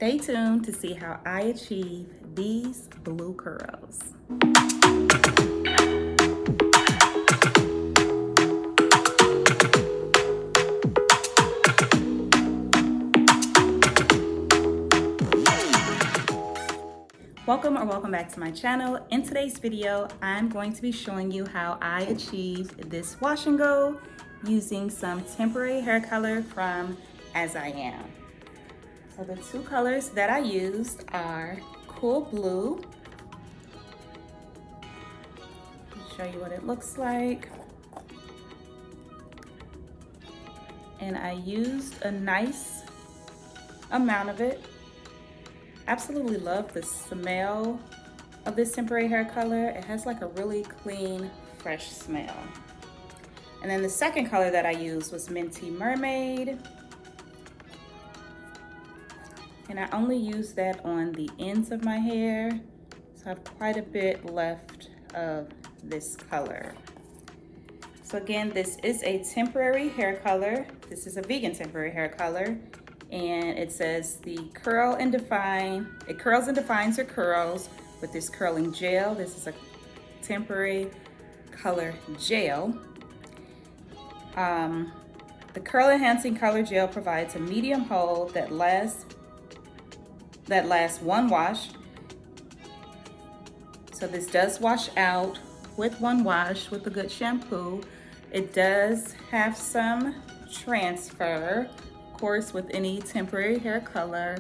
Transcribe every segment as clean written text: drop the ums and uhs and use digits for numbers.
Stay tuned to see how I achieve these blue curls. Welcome back to my channel. In today's video, I'm going to be showing you how I achieved this wash and go using some temporary hair color from As I Am. So the two colors that I used are Cool Blue. I'll show you what it looks like. And I used a nice amount of it. Absolutely love the smell of this temporary hair color. It has like a really clean, fresh smell. And then the second color that I used was Minty Mermaid. And I only used that on the ends of my hair. So I have quite a bit left of this color. So again, this is a temporary hair color. This is a vegan temporary hair color. And it says it curls and defines your curls with this curling gel. This is a temporary color gel. The curl enhancing color gel provides a medium hold that lasts one wash. So this does wash out with one wash with a good shampoo. It does have some transfer. Course, with any temporary hair color.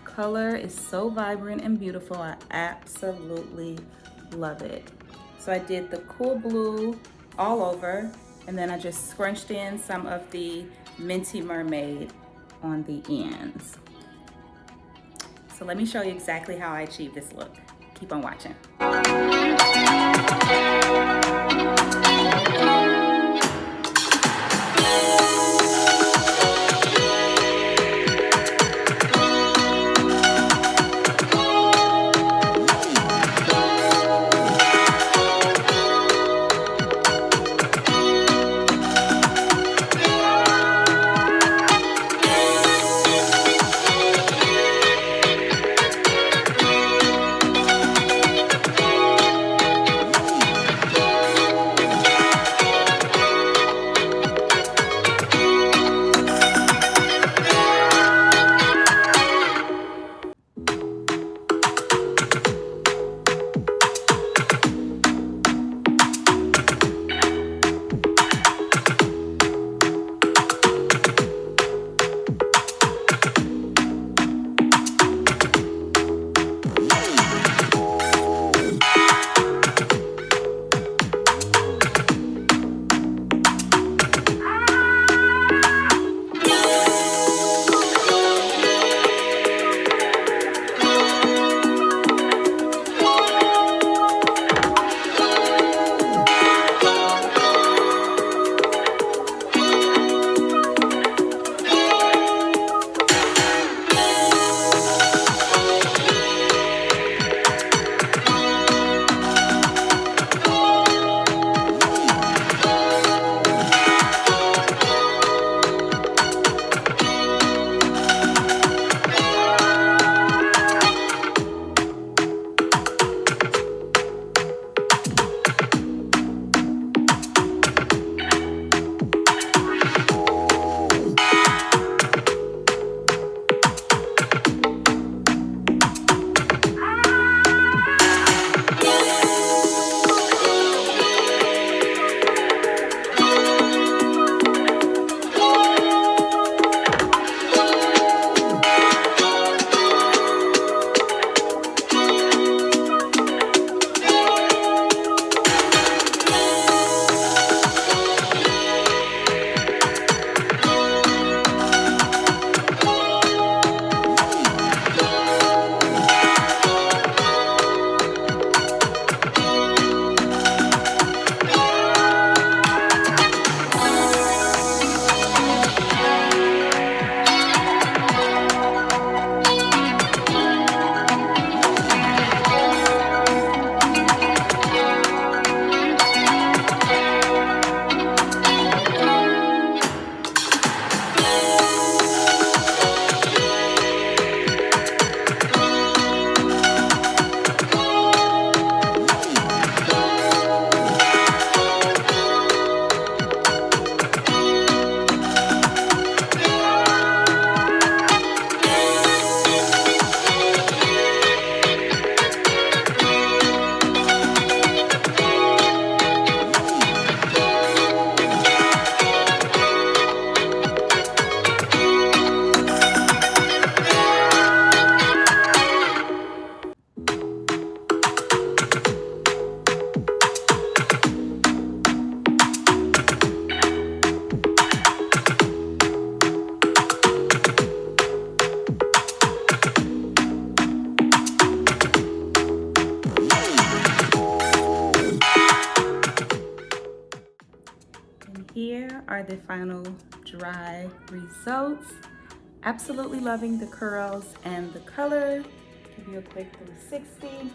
Color is so vibrant and beautiful. I absolutely love it. So I did the Cool Blue all over, and then I just scrunched in some of the Minty Mermaid on the ends. So let me show you exactly how I achieved this look. Keep on watching. are the final dry results. Absolutely loving the curls and the color. Give you a quick 360.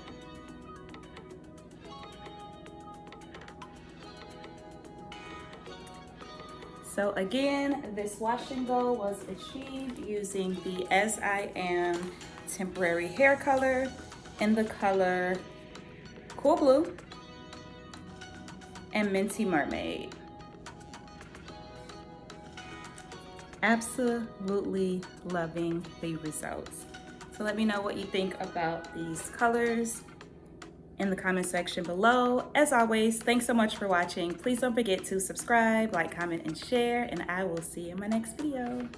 So again, this wash and go was achieved using the As I Am temporary hair color in the color Cool Blue and Minty Mermaid. Absolutely loving the results. So let me know what you think about these colors in the comment section below. As always, thanks so much for watching. Please don't forget to subscribe, like, comment, and share, and I will see you in my next video.